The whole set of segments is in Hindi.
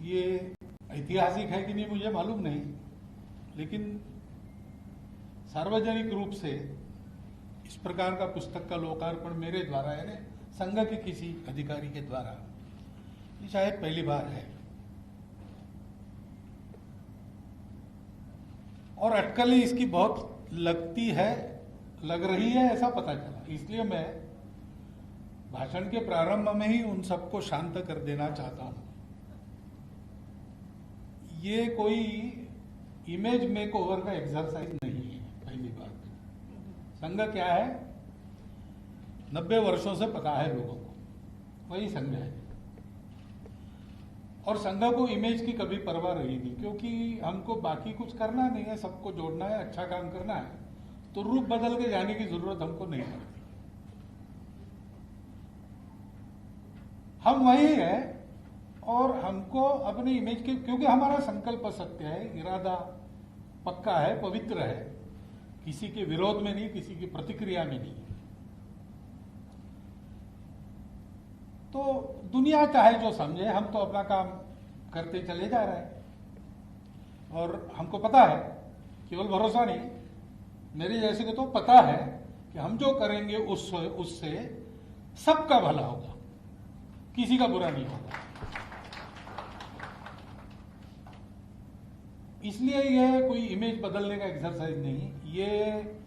ये ऐतिहासिक है कि नहीं मुझे मालूम नहीं, लेकिन सार्वजनिक रूप से इस प्रकार का पुस्तक का लोकार्पण मेरे द्वारा यानी संघ के किसी अधिकारी के द्वारा ये शायद पहली बार है। और अटकलें इसकी बहुत लगती है, लग रही है, ऐसा पता चला। इसलिए मैं भाषण के प्रारंभ में ही उन सबको शांत कर देना चाहता हूं। ये कोई इमेज मेक ओवर का एक्सरसाइज नहीं है। पहली बात, संघ क्या है 90 वर्षों से पता है लोगों को, वही संघ है। और संघ को इमेज की कभी परवाह रही नहीं, क्योंकि हमको बाकी कुछ करना नहीं है, सबको जोड़ना है, अच्छा काम करना है, तो रूप बदल के जाने की जरूरत हमको नहीं पड़ती। हम वही है और हमको अपनी इमेज के, क्योंकि हमारा संकल्प सत्य है, इरादा पक्का है, पवित्र है, किसी के विरोध में नहीं, किसी की प्रतिक्रिया में नहीं। तो दुनिया चाहे जो समझे, हम तो अपना काम करते चले जा रहे हैं। और हमको पता है, केवल भरोसा नहीं, मेरे जैसे को तो पता है कि हम जो करेंगे उससे सबका भला होगा, किसी का बुरा नहीं होगा। इसलिए यह कोई इमेज बदलने का एक्सरसाइज नहीं, ये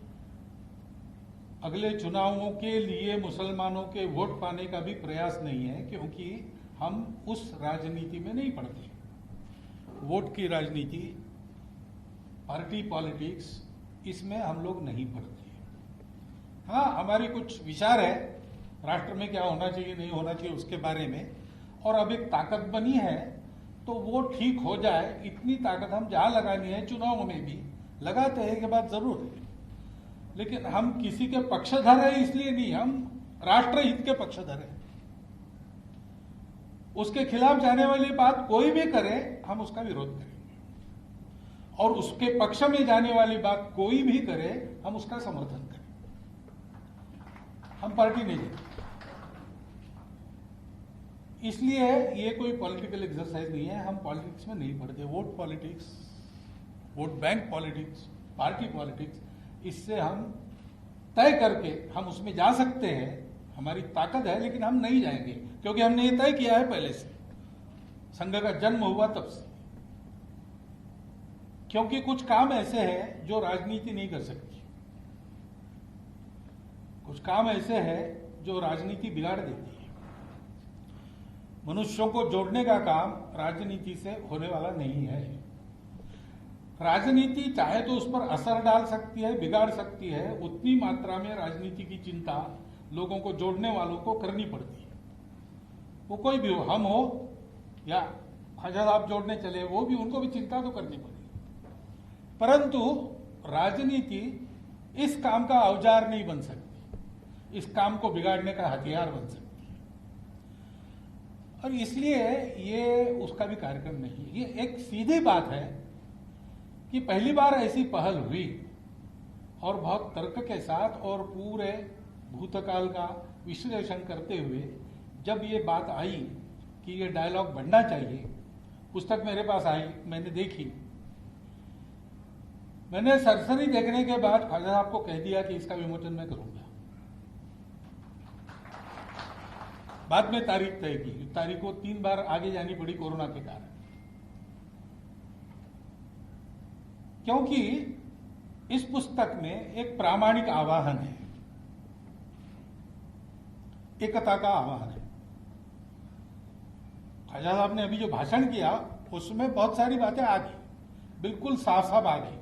अगले चुनावों के लिए मुसलमानों के वोट पाने का भी प्रयास नहीं है, क्योंकि हम उस राजनीति में नहीं पड़ते। वोट की राजनीति, पार्टी पॉलिटिक्स, इसमें हम लोग नहीं पड़ते। हाँ, हमारी कुछ विचार है राष्ट्र में क्या होना चाहिए नहीं होना चाहिए उसके बारे में, और अब एक ताकत बनी है तो वो ठीक हो जाए, इतनी ताकत हम जहां लगानी है चुनाव में भी लगाते हैं, के बाद जरूर है। लेकिन हम किसी के पक्षधर है इसलिए नहीं, हम राष्ट्र हित के पक्षधर है। उसके खिलाफ जाने वाली बात कोई भी करे, हम उसका विरोध करेंगे, और उसके पक्ष में जाने वाली बात कोई भी करे, हम उसका समर्थन करें। हम पार्टी नहीं देते। इसलिए ये कोई पॉलिटिकल एक्सरसाइज नहीं है, हम पॉलिटिक्स में नहीं पढ़ते। Vote politics, vote bank politics, party politics, इससे हम तय करके हम उसमें जा सकते हैं, हमारी ताकत है, लेकिन हम नहीं जाएंगे, क्योंकि हमने ये तय किया है पहले से, संघ का जन्म हुआ तब से। क्योंकि कुछ काम ऐसे हैं जो राजनीति नहीं कर सकती, कुछ काम ऐसे हैं जो राजनीति बिगाड़ देती है। मनुष्यों को जोड़ने का काम राजनीति से होने वाला नहीं है। राजनीति चाहे तो उस पर असर डाल सकती है, बिगाड़ सकती है, उतनी मात्रा में राजनीति की चिंता लोगों को जोड़ने वालों को करनी पड़ती है। वो कोई भी हो, हम हो या ख्वाजा साहब जोड़ने चले, वो भी, उनको भी चिंता तो करनी पड़ेगी। परंतु राजनीति इस काम का औजार नहीं बन सकती, इस काम को बिगाड़ने का हथियार बन सकती है। और इसलिए ये उसका भी कार्यक्रम नहीं है। ये एक सीधी बात है कि पहली बार ऐसी पहल हुई, और बहुत तर्क के साथ और पूरे भूतकाल का विश्लेषण करते हुए जब ये बात आई कि ये डायलॉग बनना चाहिए, पुस्तक मेरे पास आई, मैंने देखी, मैंने सरसरी देखने के बाद ख्वाजा साहब को कह दिया कि इसका विमोचन मैं करूंगा। बाद में तारीख तय की, तारीख को 3 बार आगे जानी पड़ी कोरोना के कारण, क्योंकि इस पुस्तक में एक प्रामाणिक आवाहन है, एकता का आवाहन है। ख्वाजा साहब ने अभी जो भाषण किया उसमें बहुत सारी बातें आ गई, बिल्कुल साफ साफ आ गई।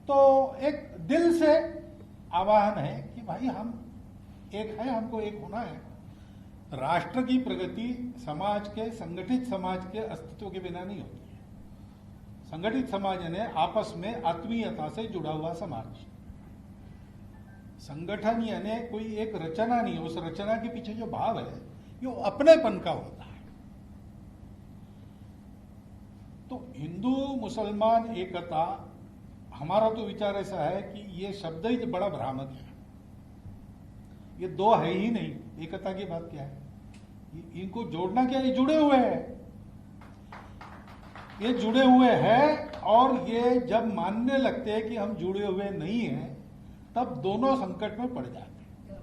तो एक दिल से आवाहन है कि भाई हम एक है, हमको एक होना है। राष्ट्र की प्रगति समाज के, संगठित समाज के अस्तित्व के बिना नहीं होती है। संगठित समाज यानी आपस में आत्मीयता से जुड़ा हुआ समाज। संगठन यानी कोई एक रचना नहीं, उस रचना के पीछे जो भाव है ये अपनेपन का होता है। तो हिंदू मुसलमान एकता, हमारा तो विचार ऐसा है कि ये शब्द ही बड़ा भ्रामक है। ये दो है ही नहीं, एकता की बात क्या है? इनको जोड़ना क्या, ये जुड़े हुए हैं, ये जुड़े हुए हैं। और ये जब मानने लगते हैं कि हम जुड़े हुए नहीं हैं, तब दोनों संकट में पड़ जाते हैं।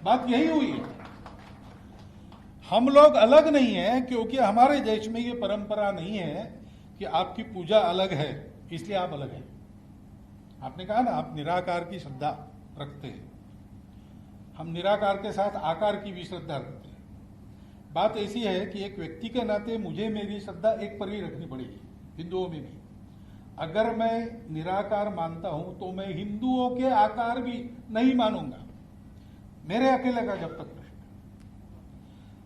बात यही हुई है। हम लोग अलग नहीं है क्योंकि हमारे देश में ये परंपरा नहीं है कि आपकी पूजा अलग है इसलिए आप अलग हैं। आपने कहा ना, आप निराकार की श्रद्धा रखते हैं, हम निराकार के साथ आकार की भी श्रद्धा रखते हैं। बात ऐसी है कि एक व्यक्ति के नाते मुझे मेरी श्रद्धा एक पर ही रखनी पड़ेगी, हिंदुओं में भी। अगर मैं निराकार मानता हूं तो मैं हिंदुओं के आकार भी नहीं मानूंगा, मेरे अकेले का जब तक प्रश्न।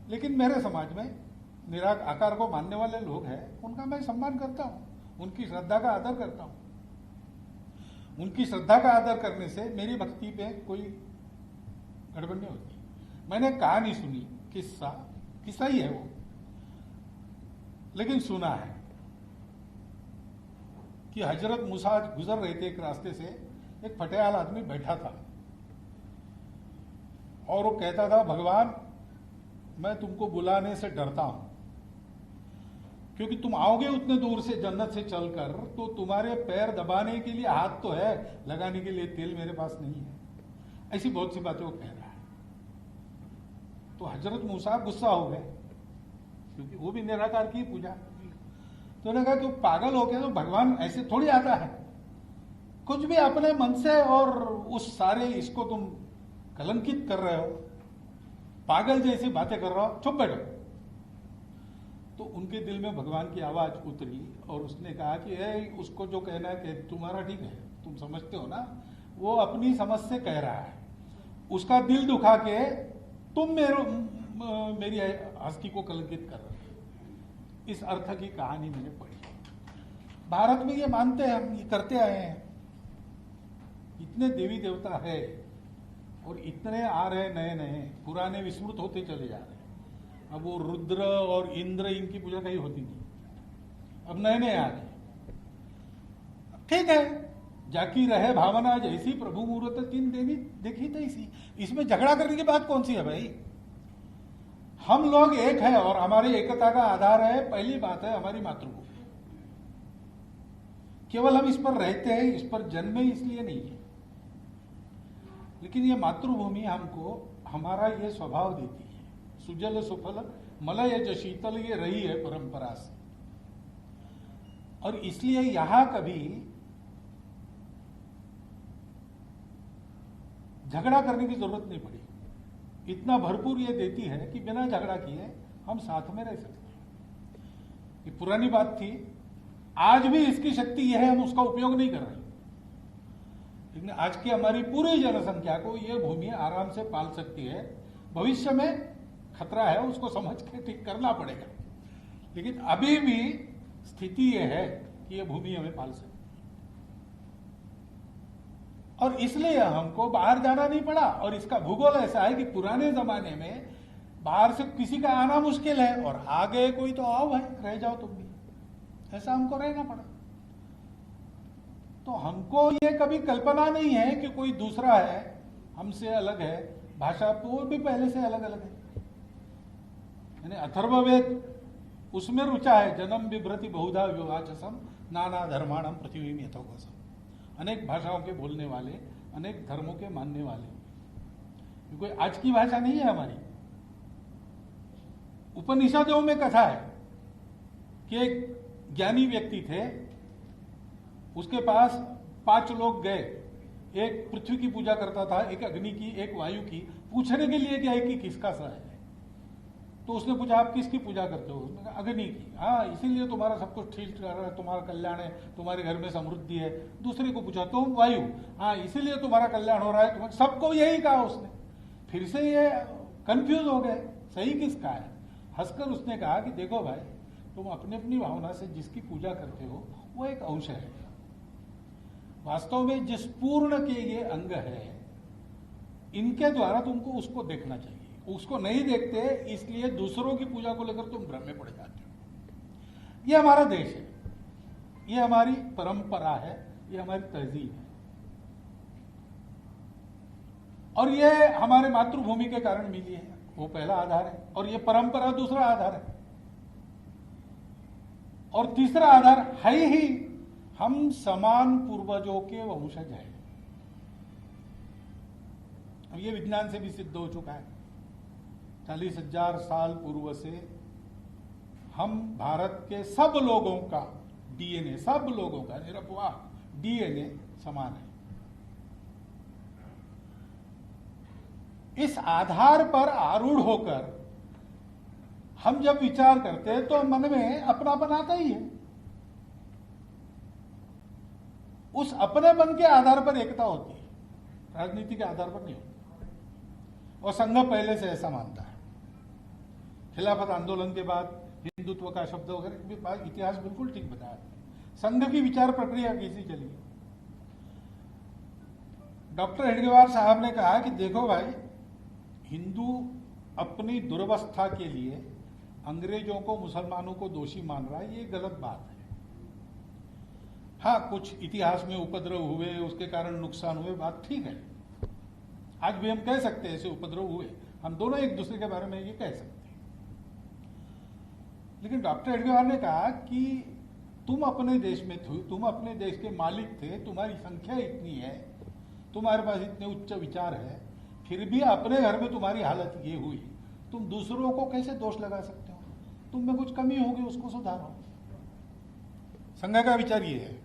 लेकिन मेरे समाज में आकार को मानने वाले लोग हैं, उनका मैं सम्मान करता हूं, उनकी श्रद्धा का आदर करता हूं। उनकी श्रद्धा का आदर करने से मेरी भक्ति पे कोई गड़बड़ नहीं होती। मैंने कहानी सुनी, किस्सा ही है वो, लेकिन सुना है कि हजरत मूसा गुजर रहे थे एक रास्ते से, एक फटेहाल आदमी बैठा था और वो कहता था, भगवान मैं तुमको बुलाने से डरता हूं क्योंकि तुम आओगे उतने दूर से जन्नत से चलकर, तो तुम्हारे पैर दबाने के लिए हाथ तो है, लगाने के लिए तेल मेरे पास नहीं है। ऐसी बहुत सी बातें वो कह रहा है। तो हजरत मूसा गुस्सा हो गए क्योंकि वो भी निराकार की पूजा। तो उन्होंने कहा तू पागल हो गया, तो भगवान ऐसे थोड़ी आता है, कुछ भी अपने मन से और उस सारे इसको तुम कलंकित कर रहे हो, पागल जैसी बातें कर रहा हो, चुप बैठो। तो उनके दिल में भगवान की आवाज उतरी और उसने कहा कि उसको जो कहना है कि तुम्हारा ठीक है, तुम समझते हो ना, वो अपनी समझ से कह रहा है, उसका दिल दुखा के तुम मेरी हस्ती को कलंकित कर रहे हो। इस अर्थ की कहानी मैंने पढ़ी। भारत में ये मानते हैं, हम ये करते आए हैं। इतने देवी देवता है और इतने आ रहे नए नए, पुराने विस्मृत होते चले जा रहे हैं। अब वो रुद्र और इंद्र इनकी पूजा कहीं होती नहीं, अब नए नए आ रहे। ठीक है, जाकी रहे भावना जैसी, प्रभु मुहूर्त तीन देवी देखी तैसी। इसमें झगड़ा करने की बात कौन सी है भाई? हम लोग एक है और हमारी एकता का आधार है, पहली बात है हमारी मातृभूमि। केवल हम इस पर रहते हैं, इस पर जन्मे इसलिए नहीं है, लेकिन ये मातृभूमि हमको हमारा ये स्वभाव देती है। सुजल सुफल मलयज शीतल ये रही है परंपरा से, और इसलिए यहां कभी झगड़ा करने की जरूरत नहीं पड़ी। इतना भरपूर ये देती है कि बिना झगड़ा किए हम साथ में रह सकते हैं। ये पुरानी बात थी, आज भी इसकी शक्ति यह है, हम उसका उपयोग नहीं कर रहे। लेकिन आज की हमारी पूरी जनसंख्या को ये भूमि आराम से पाल सकती है। भविष्य में खतरा है, उसको समझ के ठीक करना पड़ेगा, लेकिन अभी भी स्थिति यह है कि यह भूमि हमें पाल सकती है। और इसलिए हमको बाहर जाना नहीं पड़ा। और इसका भूगोल ऐसा है कि पुराने जमाने में बाहर से किसी का आना मुश्किल है, और आ गए कोई तो आओ भाई, रह जाओ तुम भी, ऐसा हमको रहना पड़ा। तो हमको ये कभी कल्पना नहीं है कि कोई दूसरा है, हमसे अलग है। भाषा तो वो भी पहले से अलग अलग है। यानी अथर्ववेद उसमें रुचा है, जन्म बिभ्रति बहुधा विवाचसम नाना धर्माणम पृथ्वी में यथोकसम। अनेक भाषाओं के बोलने वाले, अनेक धर्मों के मानने वाले। कोई आज की भाषा नहीं है हमारी। उपनिषदों में कथा है कि एक ज्ञानी व्यक्ति थे, उसके पास 5 लोग गए। एक पृथ्वी की पूजा करता था, एक अग्नि की, एक वायु की। पूछने के लिए गए कि किसका सा है। तो उसने पूछा आप किसकी पूजा करते हो? उसने कहा अग्नि की। हाँ, इसीलिए तुम्हारा सब कुछ ठीक कर रहा है, तुम्हारा कल्याण है, तुम्हारे घर में समृद्धि है। दूसरे को पूछा तो वायु। हाँ, इसीलिए तुम्हारा कल्याण हो रहा है। तुम्हारे सबको यही कहा उसने। फिर से ये कंफ्यूज हो गए, सही किसका है? हंसकर उसने कहा कि देखो भाई, तुम अपनी अपनी भावना से जिसकी पूजा करते हो वो एक अंश है। वास्तव में जिस पूर्ण के ये अंग है, इनके द्वारा तुमको उसको देखना चाहिए। उसको नहीं देखते, इसलिए दूसरों की पूजा को लेकर तुम भ्रम में पड़ जाते हो। ये हमारा देश है, ये हमारी परंपरा है, ये हमारी तहजीब है, और ये हमारे मातृभूमि के कारण मिली है। वो पहला आधार है, और ये परंपरा दूसरा आधार है, और तीसरा आधार है ही हम समान पूर्वजों के वंशज हैं। अब ये विज्ञान से भी सिद्ध हो चुका है। 40,000 साल पूर्व से हम भारत के सब लोगों का डीएनए, सब लोगों का निरपवाह डीएनए समान है। इस आधार पर आरूढ़ होकर हम जब विचार करते हैं तो मन में अपनापन आता ही है। उस अपनेपन के आधार पर एकता होती है, राजनीति के आधार पर नहीं होती। और संघ पहले से ऐसा मानता है। खिलाफत आंदोलन के बाद हिंदुत्व का शब्द वगैरह इतिहास बिल्कुल ठीक बताया। संघ की विचार प्रक्रिया कैसी चली। डॉक्टर हेडगेवार साहब ने कहा कि देखो भाई, हिंदू अपनी दुर्वस्था के लिए अंग्रेजों को, मुसलमानों को दोषी मान रहा है, ये गलत बात है। हाँ, कुछ इतिहास में उपद्रव हुए, उसके कारण नुकसान हुए, बात ठीक है। आज भी हम कह सकते हैं ऐसे उपद्रव हुए, हम दोनों एक दूसरे के बारे में ये कह सकते हैं। लेकिन डॉक्टर हेडगेवार ने कहा कि तुम अपने देश में थे, तुम अपने देश के मालिक थे, तुम्हारी संख्या इतनी है, तुम्हारे पास इतने उच्च विचार है, फिर भी अपने घर में तुम्हारी हालत ये हुई, तुम दूसरों को कैसे दोष लगा सकते हो? तुम में कुछ कमी होगी, उसको सुधारो। संघ का विचार ये है।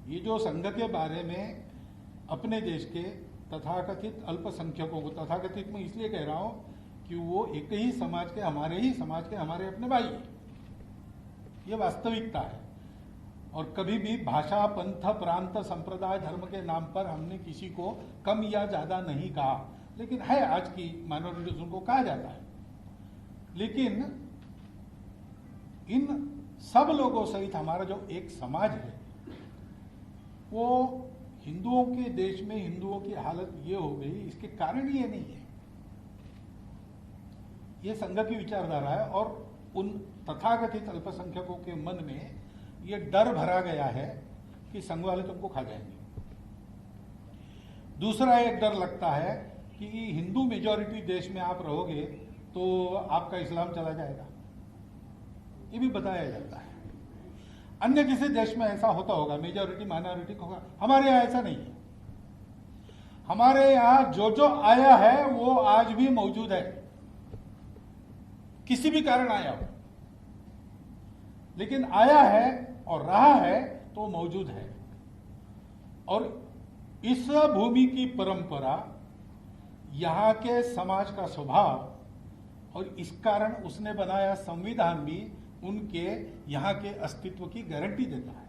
ये जो संघ के बारे में अपने देश के तथाकथित अल्पसंख्यकों को, तथाकथित में इसलिए कह रहा हूं कि वो एक ही समाज के, हमारे ही समाज के, हमारे अपने भाई हैं, ये वास्तविकता है। और कभी भी भाषा, पंथ, प्रांत, संप्रदाय, धर्म के नाम पर हमने किसी को कम या ज्यादा नहीं कहा, लेकिन है आज की माइनॉरिटीज, उनको कहा जाता है। लेकिन इन सब लोगों सहित हमारा जो एक समाज है, वो हिंदुओं के देश में हिंदुओं की हालत ये हो गई, इसके कारण ये नहीं है। ये संघ की विचारधारा है, और उन तथाकथित अल्पसंख्यकों के मन में ये डर भरा गया है कि संघ वाले तुमको खा जाएंगे। दूसरा एक डर लगता है कि हिंदू मेजॉरिटी देश में आप रहोगे तो आपका इस्लाम चला जाएगा, ये भी बताया जाता है। अन्य किसी देश में ऐसा होता होगा, मेजॉरिटी माइनॉरिटी होगा, हमारे यहां ऐसा नहीं है। हमारे यहां जो जो आया है वो आज भी मौजूद है, किसी भी कारण आया हो, लेकिन आया है और रहा है तो मौजूद है। और इस भूमि की परंपरा, यहां के समाज का स्वभाव, और इस कारण उसने बनाया संविधान भी उनके यहां के अस्तित्व की गारंटी देता है।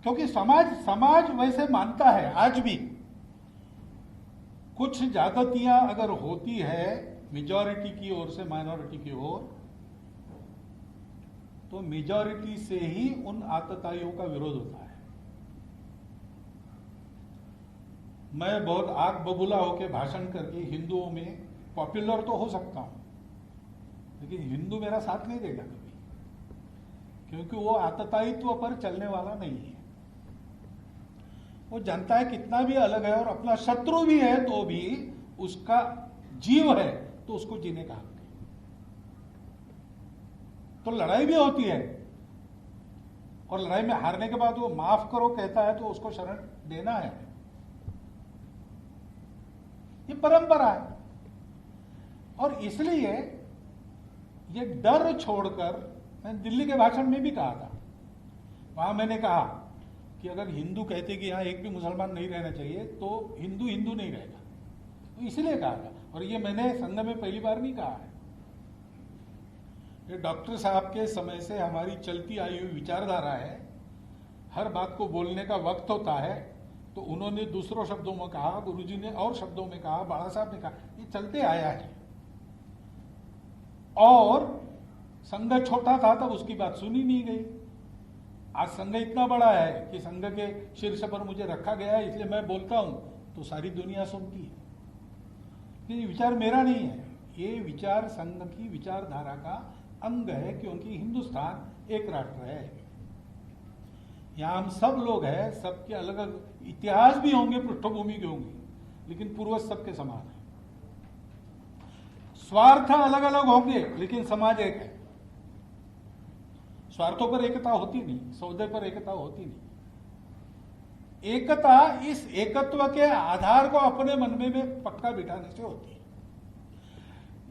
क्योंकि समाज वैसे मानता है आज भी। कुछ ज्यादतियां अगर होती है मेजॉरिटी की ओर से माइनॉरिटी की ओर, तो मेजॉरिटी से ही उन आतताइयों का विरोध होता है। मैं बहुत आग बबूला होकर भाषण करके हिंदुओं में पॉपुलर तो हो सकता हूं, लेकिन हिंदू मेरा साथ नहीं देगा कभी, क्योंकि वो आततायित्व पर चलने वाला नहीं है। वो जानता है कितना भी अलग है और अपना शत्रु भी है तो भी उसका जीव है तो उसको जीने का हक है। तो लड़ाई भी होती है, और लड़ाई में हारने के बाद वो माफ करो कहता है तो उसको शरण देना है। ये परंपरा है। और इसलिए ये डर छोड़कर, मैंने दिल्ली के भाषण में भी कहा था, वहां मैंने कहा कि अगर हिंदू कहते कि यहां एक भी मुसलमान नहीं रहना चाहिए तो हिंदू हिंदू नहीं रहेगा, तो इसलिए कहा था। और ये मैंने संघ में पहली बार नहीं कहा है, ये डॉक्टर साहब के समय से हमारी चलती आई हुई विचारधारा है। हर बात को बोलने का वक्त होता है तो उन्होंने दूसरों शब्दों में कहा, गुरुजी ने और शब्दों में कहा, बाला साहब ने कहा, ये चलते आया है। और संघ छोटा था तब उसकी बात सुनी नहीं गई। आज संघ इतना बड़ा है कि संघ के शीर्ष पर मुझे रखा गया है, इसलिए मैं बोलता हूं तो सारी दुनिया सुनती है। ये विचार मेरा नहीं है, ये विचार संघ की विचारधारा का अंग है, क्योंकि हिंदुस्तान एक राष्ट्र है। यहां हम सब लोग हैं, सबके अलग अलग इतिहास भी होंगे, पृष्ठभूमि के होंगे, लेकिन पूर्वज सबके समान है। स्वार्थ अलग अलग होंगे लेकिन समाज एक है। स्वार्थों पर एकता होती नहीं, सौदे पर एकता होती नहीं। एकता इस एकत्व के आधार को अपने मन में पक्का बिठाने से होती है।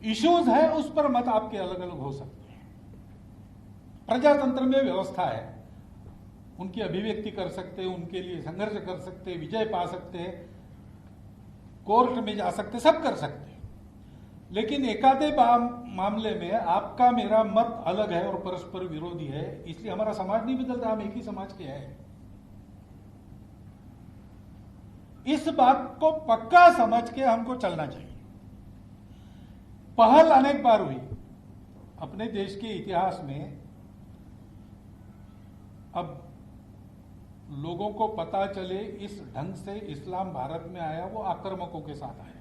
इश्यूज है उस पर मत आपके अलग अलग हो सकते हैं। प्रजातंत्र में व्यवस्था है, उनकी अभिव्यक्ति कर सकते हैं, उनके लिए संघर्ष कर सकते हैं, विजय पा सकते हैं, कोर्ट में जा सकते, सब कर सकते हैं। लेकिन एकाधे मामले में आपका मेरा मत अलग है और परस्पर विरोधी है, इसलिए हमारा समाज नहीं बदलता, हम एक ही समाज के हैं। इस बात को पक्का समझ के हमको चलना चाहिए। पहल अनेक बार हुई अपने देश के इतिहास में। अब लोगों को पता चले इस ढंग से इस्लाम भारत में आया, वो आक्रामकों के साथ आया।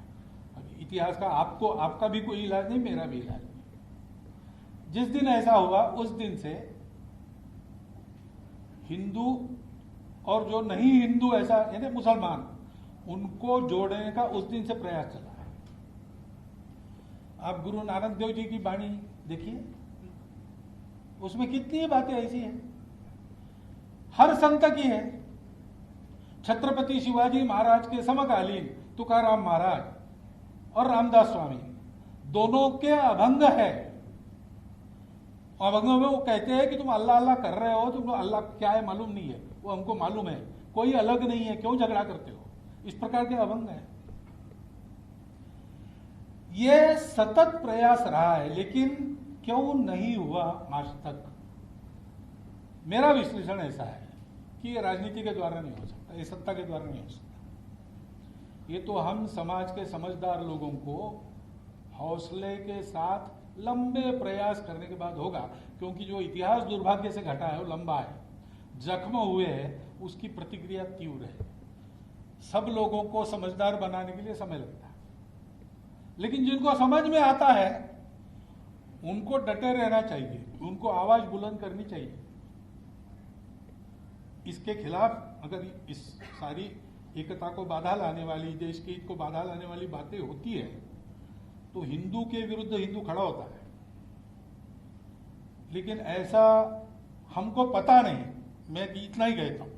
इतिहास का आपका भी कोई इलाज नहीं, मेरा भी इलाज नहीं। जिस दिन ऐसा हुआ उस दिन से हिंदू और जो नहीं हिंदू ऐसा यानी मुसलमान, उनको जोड़ने का उस दिन से प्रयास चला है। आप गुरु नानक देव जी की वाणी देखिए, उसमें कितनी बातें ऐसी हैं, हर संत की है। छत्रपति शिवाजी महाराज के समकालीन तुकाराम महाराज और रामदास स्वामी दोनों के अभंग है। अभंग में वो कहते हैं कि तुम अल्लाह अल्लाह कर रहे हो, तुमको अल्लाह क्या है मालूम नहीं है, वो हमको मालूम है, कोई अलग नहीं है, क्यों झगड़ा करते हो। इस प्रकार के अभंग है। ये सतत प्रयास रहा है, लेकिन क्यों नहीं हुआ आज तक। मेरा विश्लेषण ऐसा है कि ये राजनीति के द्वारा नहीं हो सकता, ये सत्ता के द्वारा नहीं हो सकता। ये तो हम समाज के समझदार लोगों को हौसले के साथ लंबे प्रयास करने के बाद होगा, क्योंकि जो इतिहास दुर्भाग्य से घटा है वो लंबा है, जख्म हुए हैं, उसकी प्रतिक्रिया तीव्र है। सब लोगों को समझदार बनाने के लिए समय लगता है, लेकिन जिनको समझ में आता है उनको डटे रहना चाहिए, उनको आवाज बुलंद करनी चाहिए। इसके खिलाफ अगर इस सारी एकता को बाधा लाने वाली, देश के हित को बाधा लाने वाली बातें होती है, तो हिंदू के विरुद्ध हिंदू खड़ा होता है। लेकिन ऐसा हमको पता नहीं, मैं इतना ही कहता हूं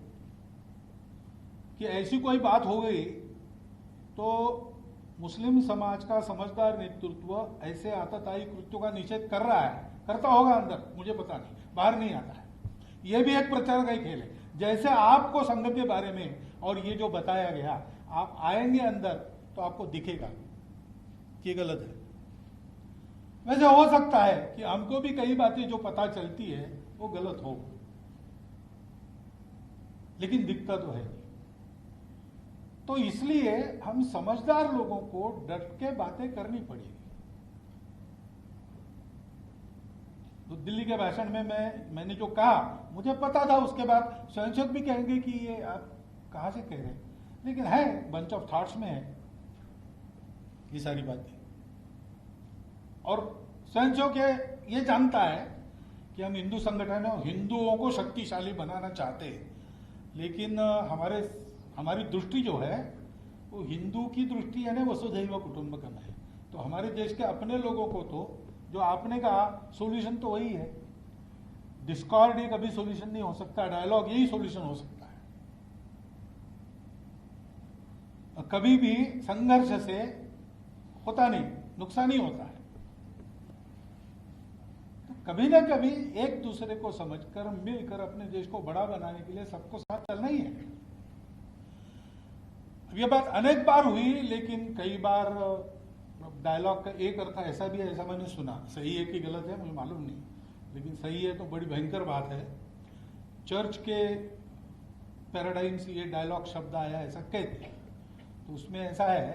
कि ऐसी कोई बात हो गई तो मुस्लिम समाज का समझदार नेतृत्व ऐसे आतताई कृत्यों का निषेध कर रहा है, करता होगा अंदर, मुझे पता नहीं, बाहर नहीं आता है। यह भी एक प्रचार का ही खेल है। जैसे आपको संघ के बारे में और ये जो बताया गया, आप आएंगे अंदर तो आपको दिखेगा कि गलत है। वैसे हो सकता है कि हमको भी कई बातें जो पता चलती है वो गलत हो, लेकिन दिखता तो है। तो इसलिए हम समझदार लोगों को डट के बातें करनी पड़ेगी। तो दिल्ली के भाषण में मैंने जो कहा, मुझे पता था, उसके बाद संसद भी कहेंगे कि ये आप कहां से कह रहे हैं, लेकिन है बंच ऑफ थॉट्स में है ये सारी बातें। और संसद के ये जानता है कि हम हिंदू संगठन है, हिंदुओं को शक्तिशाली बनाना चाहते हैं, लेकिन हमारी दृष्टि जो है वो हिंदू की दृष्टि है ना, वसुधैव कुटुंबकम है। तो हमारे देश के अपने लोगों को तो जो आपने कहा सॉल्यूशन तो वही है। डिस्कॉर्ड ये कभी सॉल्यूशन नहीं हो सकता, डायलॉग यही सॉल्यूशन हो सकता है। कभी भी संघर्ष से होता नहीं, नुकसान ही होता है। तो कभी ना कभी एक दूसरे को समझकर मिलकर अपने देश को बड़ा बनाने के लिए सबको साथ चलना ही है। ये बात अनेक बार हुई, लेकिन कई बार डायलॉग का एक अर्थ ऐसा भी है, ऐसा मैंने सुना, सही है कि गलत है मुझे मालूम नहीं, लेकिन सही है तो बड़ी भयंकर बात है। चर्च के पैराडाइम से ये डायलॉग शब्द आया, ऐसा कहते हैं। तो उसमें ऐसा है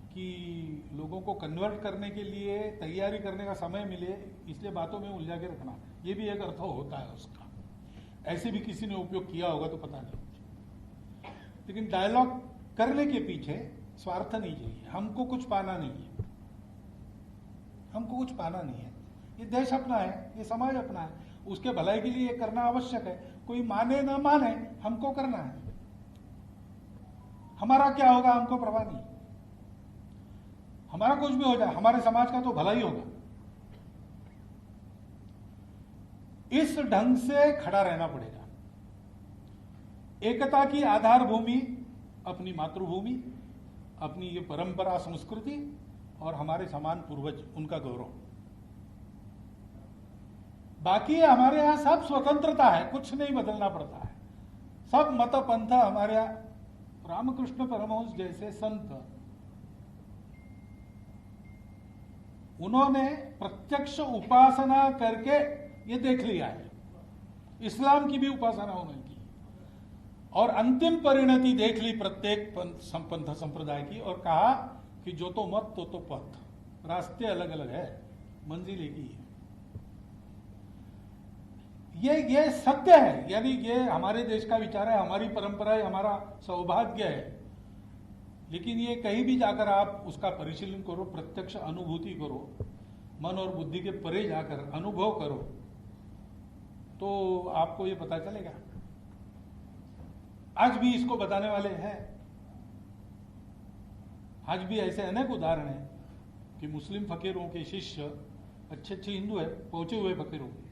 कि लोगों को कन्वर्ट करने के लिए तैयारी करने का समय मिले, इसलिए बातों में उलझा के रखना, ये भी एक अर्थ होता है उसका। ऐसे भी किसी ने उपयोग किया होगा तो पता नहीं, लेकिन डायलॉग करने के पीछे स्वार्थ नहीं चाहिए। हमको कुछ पाना नहीं है, हमको कुछ पाना नहीं है। ये देश अपना है, ये समाज अपना है, उसके भलाई के लिए ये करना आवश्यक है। कोई माने ना माने, हमको करना है। हमारा क्या होगा हमको परवाह नहीं। हमारा कुछ भी हो जाए, हमारे समाज का तो भला ही होगा। इस ढंग से खड़ा रहना पड़ेगा। एकता की आधार भूमि अपनी मातृभूमि, अपनी ये परंपरा संस्कृति और हमारे समान पूर्वज, उनका गौरव। बाकी हमारे यहां सब स्वतंत्रता है, कुछ नहीं बदलना पड़ता है। सब मत पंथ हमारे यहां, रामकृष्ण परमहंस जैसे संत, उन्होंने प्रत्यक्ष उपासना करके ये देख लिया है। इस्लाम की भी उपासना उन्होंने की और अंतिम परिणति देख ली प्रत्येक पंथ संप्रदाय की, और कहा कि जो तो मत तो पथ, रास्ते अलग अलग है, मंजिल एक ही है। ये सत्य है, यानी ये हमारे देश का विचार है, हमारी परंपरा है, हमारा सौभाग्य है। लेकिन ये कहीं भी जाकर आप उसका परिशीलन करो, प्रत्यक्ष अनुभूति करो, मन और बुद्धि के परे जाकर अनुभव करो, तो आपको ये पता चलेगा। आज भी इसको बताने वाले हैं। आज भी ऐसे अनेक उदाहरण हैं कि मुस्लिम फकीरों के शिष्य अच्छे अच्छे हिंदू है, पहुंचे हुए फकीरों के,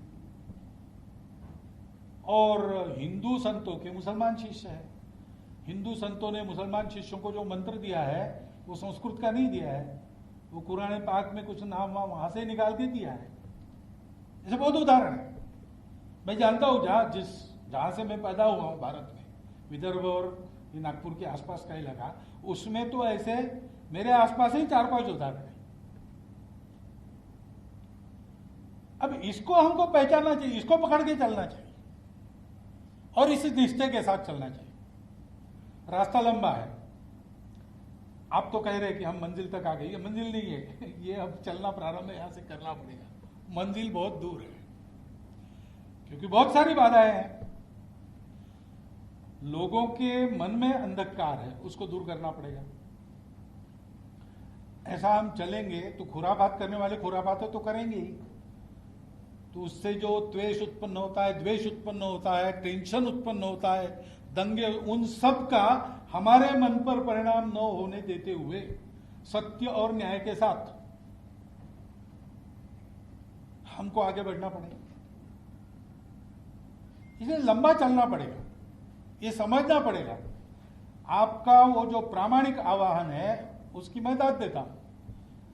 और हिंदू संतों के मुसलमान शिष्य है। हिंदू संतों ने मुसलमान शिष्यों को जो मंत्र दिया है वो संस्कृत का नहीं दिया है, वो कुरान पाक में कुछ नाम वहां से निकाल के दिया है। ऐसे बहुत उदाहरण है। मैं जानता हूं जहां से मैं पैदा हुआ हूं भारत में, विदर्भ और नागपुर के आसपास का इलाका, उसमें तो ऐसे मेरे आसपास ही 4-5 उदाहरण है। अब इसको हमको पहचानना चाहिए, इसको पकड़ के चलना चाहिए और इस निश्चय के साथ चलना चाहिए। रास्ता लंबा है। आप तो कह रहे हैं कि हम मंजिल तक आ गए, ये मंजिल नहीं है, ये अब चलना प्रारंभ यहां से करना पड़ेगा। मंजिल बहुत दूर है क्योंकि बहुत सारी बाधाएं हैं। लोगों के मन में अंधकार है, उसको दूर करना पड़ेगा। ऐसा हम चलेंगे तो खुरापात करने वाले खुरापात तो करेंगे ही, तो उससे जो द्वेष उत्पन्न होता है, द्वेष उत्पन्न होता है, टेंशन उत्पन्न होता है, दंगे, उन सब का हमारे मन पर परिणाम न होने देते हुए सत्य और न्याय के साथ हमको आगे बढ़ना पड़ेगा। इसलिए लंबा चलना पड़ेगा, ये समझना पड़ेगा। आपका वो जो प्रामाणिक आह्वान है उसकी मैं दाद देता हूं।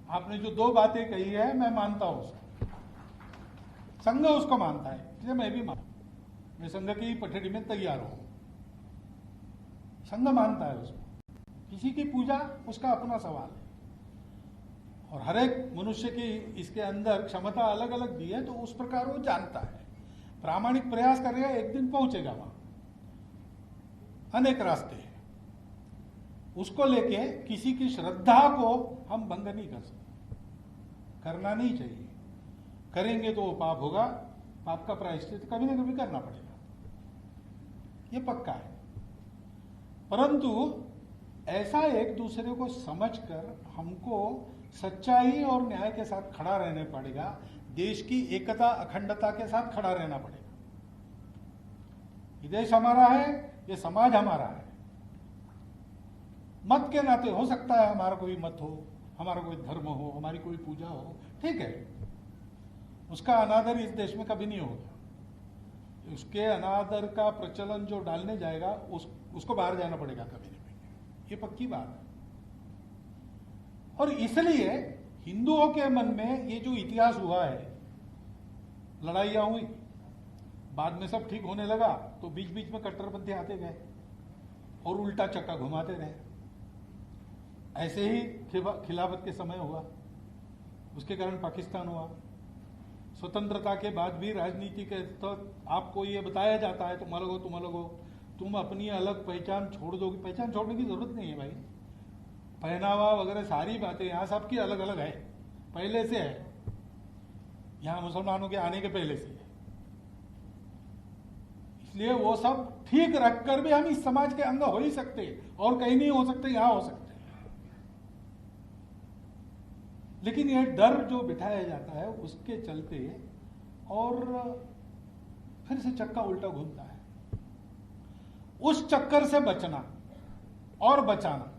आपने जो 2 बातें कही है मैं मानता हूं उसको, संघ उसको मानता है, इसलिए मैं भी मानता, मैं संघ की पठड़ी में तैयार हूं। संघ मानता है उसको, किसी की पूजा उसका अपना सवाल है, और हर एक मनुष्य की इसके अंदर क्षमता अलग अलग दी है, तो उस प्रकार वो जानता है। प्रामाणिक प्रयास करेगा, एक दिन पहुंचेगा वहां। अनेक रास्ते हैं, उसको लेके किसी की श्रद्धा को हम भंग नहीं कर सकते, करना नहीं चाहिए। करेंगे तो वो पाप होगा, पाप का प्रायश्चित कभी ना कभी करना पड़ेगा, ये पक्का है। परंतु ऐसा एक दूसरे को समझकर हमको सच्चाई और न्याय के साथ खड़ा रहना पड़ेगा, देश की एकता अखंडता के साथ खड़ा रहना पड़ेगा। ये देश हमारा है, ये समाज हमारा है। मत के नाते हो सकता है हमारा कोई मत हो, हमारा कोई धर्म हो, हमारी कोई पूजा हो, ठीक है, उसका अनादर इस देश में कभी नहीं होगा। उसके अनादर का प्रचलन जो डालने जाएगा उसको बाहर जाना पड़ेगा कभी न कभी, ये पक्की बात है। और इसलिए हिंदुओं के मन में ये जो इतिहास हुआ है, लड़ाइयां हुई, बाद में सब ठीक होने लगा, तो बीच बीच में कट्टरपंथी आते गए और उल्टा चक्का घुमाते रहे। ऐसे ही खिलाफत के समय हुआ, उसके कारण पाकिस्तान हुआ। स्वतंत्रता के बाद भी राजनीति के तहत आपको ये बताया जाता है तुम अलग हो, तुम अपनी अलग पहचान छोड़ दोगे। पहचान छोड़ने की जरूरत नहीं है भाई, पहनावा वगैरह सारी बातें यहाँ सबकी अलग अलग है, पहले से है, यहाँ मुसलमानों के आने के पहले से है। इसलिए वो सब ठीक रखकर भी हम इस समाज के अंग हो ही सकते, और कहीं नहीं हो सकते, यहां हो सकते। लेकिन ये डर जो बिठाया जाता है उसके चलते और फिर से चक्का उल्टा घूमता है। उस चक्कर से बचना और बचाना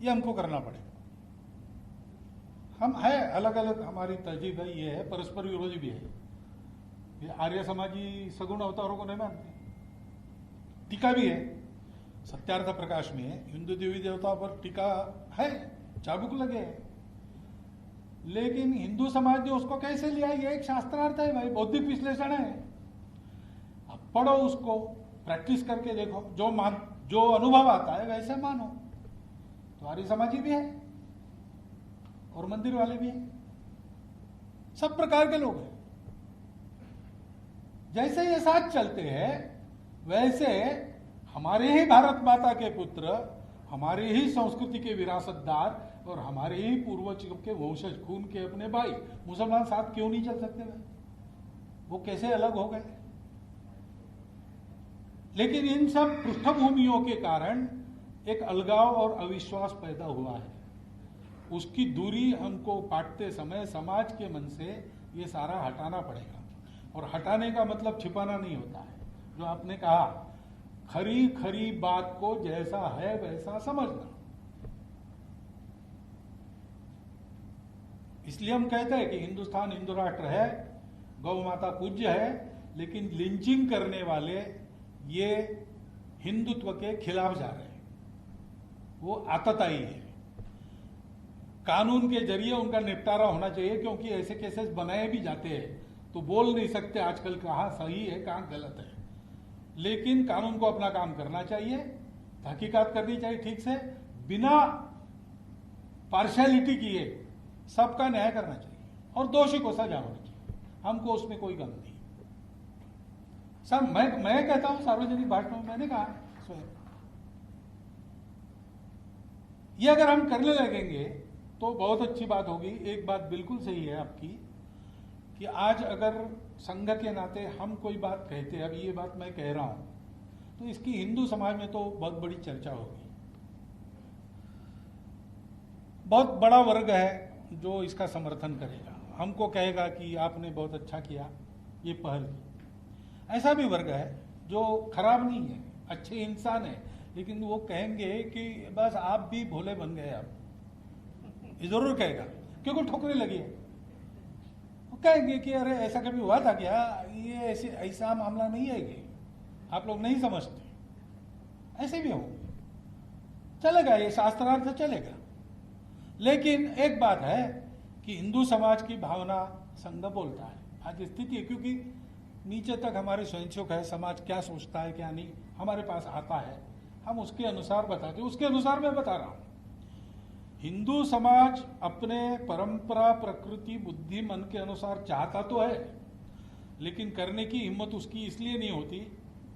ये हमको करना पड़ेगा। हम है अलग अलग, हमारी तहजीब है, ये है, परस्पर विरोधी भी है। ये आर्य समाजी सगुण अवतारों को नहीं मानते, टीका भी है। सत्यार्थ प्रकाश में हिंदू देवी देवताओं पर टीका है, चाबुक लगे है। लेकिन हिंदू समाज ने उसको कैसे लिया, ये एक शास्त्रार्थ है भाई, बौद्धिक विश्लेषण है। अब पढ़ो उसको, प्रैक्टिस करके देखो, जो अनुभव आता है वैसे मानो। तो आर्य समाजी भी है और मंदिर वाले भी हैं, सब प्रकार के लोग हैं। जैसे ये साथ चलते हैं वैसे हमारे ही भारत माता के पुत्र, हमारे ही संस्कृति के विरासतदार और हमारे ही पूर्वजों के वंशज, खून के अपने भाई मुसलमान साथ क्यों नहीं चल सकते भाई? वो कैसे अलग हो गए? लेकिन इन सब पृष्ठभूमियों के कारण एक अलगाव और अविश्वास पैदा हुआ है। उसकी दूरी हमको पाटते समय समाज के मन से ये सारा हटाना पड़ेगा। और हटाने का मतलब छिपाना नहीं होता है। जो आपने कहा, खरी खरी बात को जैसा है वैसा समझना। इसलिए हम कहते हैं कि हिंदुस्तान हिंदू राष्ट्र है, गौ माता पूज्य है, लेकिन लिंचिंग करने वाले ये हिंदुत्व के खिलाफ जा रहे हैं, वो आतताई है। कानून के जरिए उनका निपटारा होना चाहिए, क्योंकि ऐसे केसेस बनाए भी जाते हैं तो बोल नहीं सकते आजकल कहाँ सही है कहाँ गलत है। लेकिन कानून को अपना काम करना चाहिए, तहकीकात करनी चाहिए ठीक से, बिना पार्शियलिटी किए सबका न्याय करना चाहिए और दोषी को सजा होनी चाहिए। हमको उसमें कोई गम नहीं। सर मैं कहता हूं सार्वजनिक भाषणों में मैंने कहा स्वयं, ये अगर हम करने लगेंगे तो बहुत अच्छी बात होगी। एक बात बिल्कुल सही है आपकी कि आज अगर संघ के नाते हम कोई बात कहते हैं, अब ये बात मैं कह रहा हूं, तो इसकी हिंदू समाज में तो बहुत बड़ी चर्चा होगी। बहुत बड़ा वर्ग है जो इसका समर्थन करेगा, हमको कहेगा कि आपने बहुत अच्छा किया, ये पहल की। ऐसा भी वर्ग है जो खराब नहीं है, अच्छे इंसान है, लेकिन वो कहेंगे कि बस आप भी भोले बन गए। आप ये जरूर कहेगा, क्योंकि ठोकरे लगी है। वो कहेंगे कि अरे ऐसा कभी हुआ था क्या, ये ऐसा मामला नहीं है, ये आप लोग नहीं समझते। ऐसे भी होंगे, चलेगा, ये शास्त्रार्थ चलेगा। लेकिन एक बात है कि हिंदू समाज की भावना संघ बोलता है, आज स्थिति है, क्योंकि नीचे तक हमारे स्वयंसेवक है, समाज क्या सोचता है क्या नहीं हमारे पास आता है, हम उसके अनुसार बताते हैं। उसके अनुसार मैं बता रहा हूं, हिंदू समाज अपने परंपरा, प्रकृति, बुद्धि, मन के अनुसार चाहता तो है, लेकिन करने की हिम्मत उसकी इसलिए नहीं होती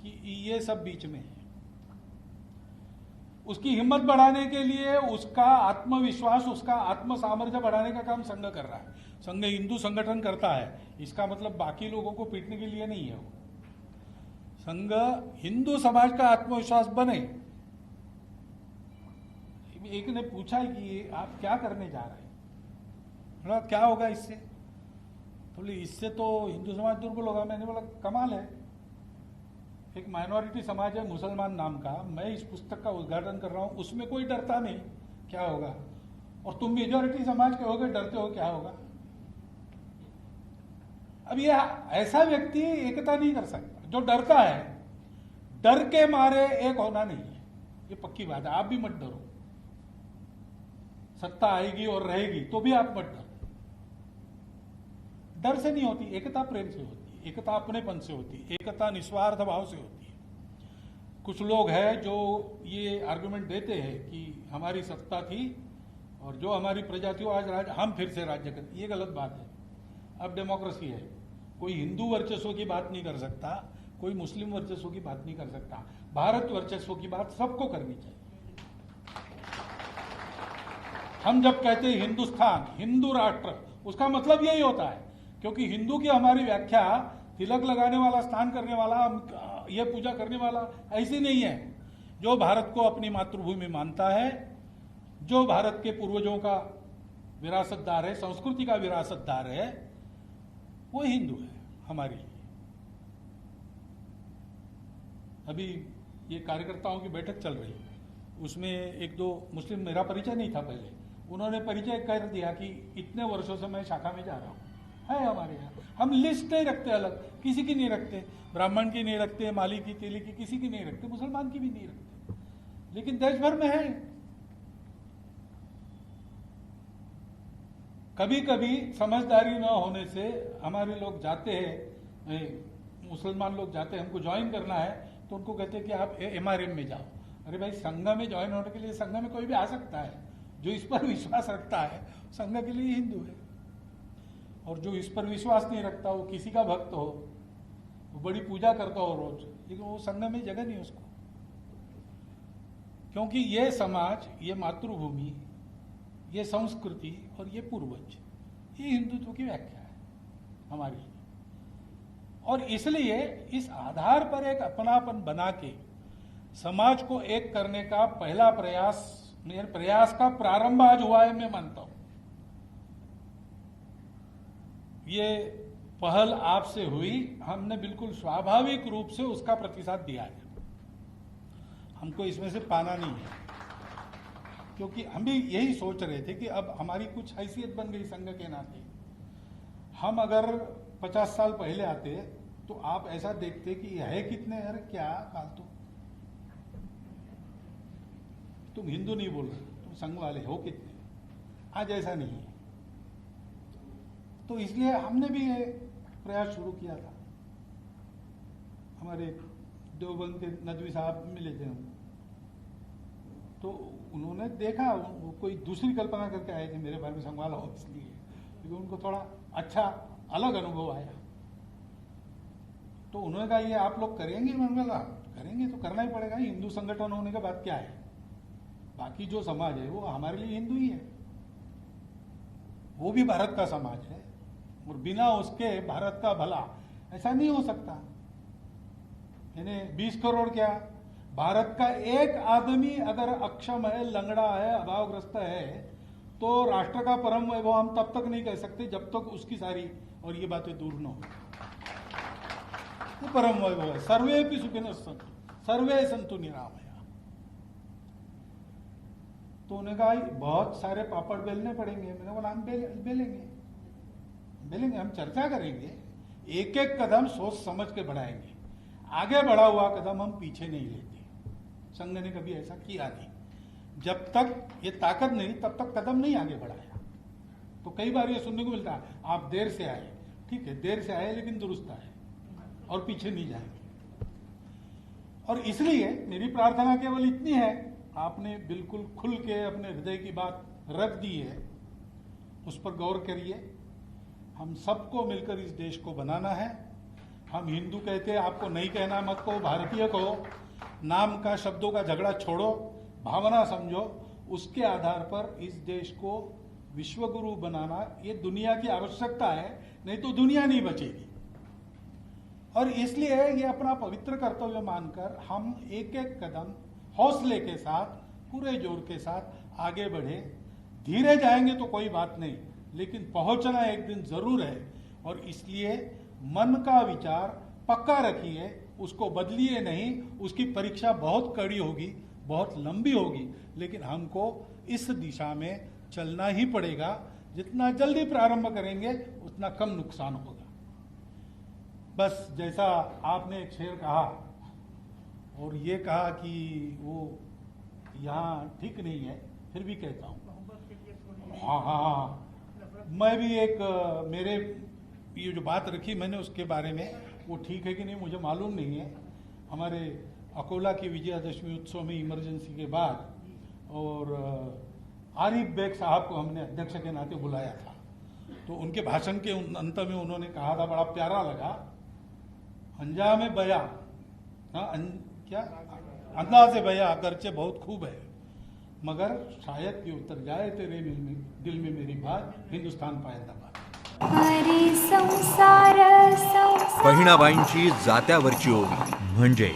कि ये सब बीच में है। उसकी हिम्मत बढ़ाने के लिए उसका आत्मविश्वास, उसका आत्म सामर्थ्य बढ़ाने का काम संघ कर रहा है। संघ हिंदू संगठन करता है, इसका मतलब बाकी लोगों को पीटने के लिए नहीं है। वो संघ हिंदू समाज का आत्मविश्वास बने। एक ने पूछा कि आप क्या करने जा रहे हैं, बोला क्या होगा इससे, बोले इससे तो हिंदू समाज दुर्बल होगा। मैंने बोला कमाल है, एक माइनॉरिटी समाज है मुसलमान नाम का, मैं इस पुस्तक का उद्घाटन कर रहा हूं, उसमें कोई डरता नहीं, क्या होगा, और तुम मेजॉरिटी समाज के होगे, डरते हो, क्या होगा। अब ये ऐसा व्यक्ति एकता नहीं कर सकता जो डरता है। डर के मारे एक होना नहीं है, ये पक्की बात है। आप भी मत डरो, सत्ता आएगी और रहेगी तो भी आप मत डरो। डर से नहीं होती एकता, प्रेम से होती है, एकता अपनेपन से होती है, एकता निस्वार्थ भाव से होती है। कुछ लोग हैं जो ये आर्गुमेंट देते हैं कि हमारी सत्ता थी और जो हमारी प्रजा थी वो आज हम फिर से राज्य करें, ये गलत बात है। अब डेमोक्रेसी है, कोई हिंदू वर्चस्व की बात नहीं कर सकता, कोई मुस्लिम वर्चस्व की बात नहीं कर सकता, भारत वर्चस्व की बात सबको करनी चाहिए। हम जब कहते हैं हिंदुस्तान, हिंदू राष्ट्र, उसका मतलब यही होता है, क्योंकि हिंदू की हमारी व्याख्या तिलक लगाने वाला, स्नान करने वाला, यह पूजा करने वाला ऐसी नहीं है। जो भारत को अपनी मातृभूमि मानता है, जो भारत के पूर्वजों का विरासतदार है, संस्कृति का विरासतदार है, वो हिंदू है हमारी। अभी ये कार्यकर्ताओं की बैठक चल रही है, उसमें एक दो मुस्लिम, मेरा परिचय नहीं था पहले, उन्होंने परिचय कर दिया कि इतने वर्षों से मैं शाखा में जा रहा हूँ। है हमारे यहाँ, हम लिस्ट नहीं रखते, अलग किसी की नहीं रखते, ब्राह्मण की नहीं रखते, माली की, तेली की, किसी की नहीं रखते, मुसलमान की भी नहीं रखते, लेकिन देश भर में है। कभी कभी समझदारी न होने से हमारे लोग जाते हैं, मुसलमान लोग जाते हैं, हमको ज्वाइन करना है तो उनको कहते हैं कि आप MRM में जाओ। अरे भाई, संघ में ज्वाइन होने के लिए संघ में कोई भी आ सकता है, जो इस पर विश्वास रखता है संघ के लिए हिंदू है, और जो इस पर विश्वास नहीं रखता वो किसी का भक्त हो, वो बड़ी पूजा करता हो रोज, लेकिन वो संघ में जगह नहीं उसको, क्योंकि ये समाज, ये मातृभूमि, ये संस्कृति और ये पूर्वज, ये हिंदुत्व की व्याख्या है हमारी। और इसलिए इस आधार पर एक अपनापन बना के समाज को एक करने का पहला प्रयास, मेरे प्रयास का प्रारंभ आज हुआ है, मैं मानता हूं। ये पहल आपसे हुई, हमने बिल्कुल स्वाभाविक रूप से उसका प्रतिसाद दिया है, हमको इसमें से पाना नहीं है, क्योंकि हम भी यही सोच रहे थे कि अब हमारी कुछ हैसियत बन गई संघ के नाते। हम अगर 50 साल पहले आते तो आप ऐसा देखते कि यह है कितने, अरे क्या फालतू, तुम हिंदू नहीं बोल रहे, तुम संघ वाले हो कितने। आज ऐसा नहीं है, तो इसलिए हमने भी ये प्रयास शुरू किया था। हमारे देवबंद के नदवी साहब मिले थे हम, तो उन्होंने देखा, वो कोई दूसरी कल्पना करके आए थे मेरे बारे में संभाला हो इसलिए, क्योंकि उनको थोड़ा अच्छा अलग अनुभव आया। तो उन्होंने कहा ये आप लोग करेंगे? मैंने कहा करेंगे तो करना ही पड़ेगा, हिंदू संगठन होने के बाद क्या है, बाकी जो समाज है वो हमारे लिए हिंदू ही है, वो भी भारत का समाज है, और बिना उसके भारत का भला ऐसा नहीं हो सकता। यानी 20 करोड़ क्या, भारत का एक आदमी अगर अक्षम है, लंगड़ा है, अभावग्रस्त है, तो राष्ट्र का परम वैभव हम तब तक नहीं कह सकते जब तक उसकी सारी और ये बातें दूर न हो। वो परम वैभव है, सर्वे सुखिनः सन्तु, सर्वे सन्तु निरामया। तो उन्होंने कहा बहुत सारे पापड़ बेलने पड़ेंगे। मैंने बोला हम बेलेंगे, हम चर्चा करेंगे, एक एक कदम सोच समझ के बढ़ाएंगे, आगे बढ़ा हुआ कदम हम पीछे नहीं लेते। संघ ने कभी ऐसा किया नहीं, जब तक ये ताकत नहीं तब तक कदम नहीं आगे बढ़ाया। तो कई बार ये सुनने को मिलता है आप देर से आए, ठीक है देर से आए लेकिन दुरुस्त आए और पीछे नहीं जाएंगे। और इसलिए मेरी प्रार्थना केवल इतनी है, आपने बिल्कुल खुल के अपने हृदय की बात रख दी है, उस पर गौर करिए। हम सबको मिलकर इस देश को बनाना है। हम हिंदू कहते हैं, आपको नहीं कहना मत कहो, भारतीय कहो, नाम का शब्दों का झगड़ा छोड़ो, भावना समझो। उसके आधार पर इस देश को विश्वगुरु बनाना ये दुनिया की आवश्यकता है, नहीं तो दुनिया नहीं बचेगी। और इसलिए ये अपना पवित्र कर्तव्य मानकर हम एक एक कदम हौसले के साथ, पूरे जोर के साथ आगे बढ़े। धीरे जाएंगे तो कोई बात नहीं, लेकिन पहुंचना एक दिन जरूर है। और इसलिए मन का विचार पक्का रखिए, उसको बदलिए नहीं। उसकी परीक्षा बहुत कड़ी होगी, बहुत लंबी होगी, लेकिन हमको इस दिशा में चलना ही पड़ेगा। जितना जल्दी प्रारंभ करेंगे उतना कम नुकसान होगा। बस जैसा आपने एक शेर कहा और ये कहा कि वो यहाँ ठीक नहीं है, फिर भी कहता हूँ हाँ, मैं भी एक मेरे ये जो बात रखी मैंने उसके बारे में, वो ठीक है कि नहीं मुझे मालूम नहीं है। हमारे अकोला की विजयादशमी उत्सव में इमरजेंसी के बाद और आरिफ बेग साहब को हमने अध्यक्ष के नाते बुलाया था, तो उनके भाषण के अंत में उन्होंने कहा था, बड़ा प्यारा लगा, अंजाम बया, क्या अंदाज़े बया अगरचे बहुत खूब है, मगर शायद कि उतर जाए तेरे दिल में मेरी बात, हिंदुस्तान पायंदाबाद। बहिणाबाईंची जात्यावरची ओवी म्हणजे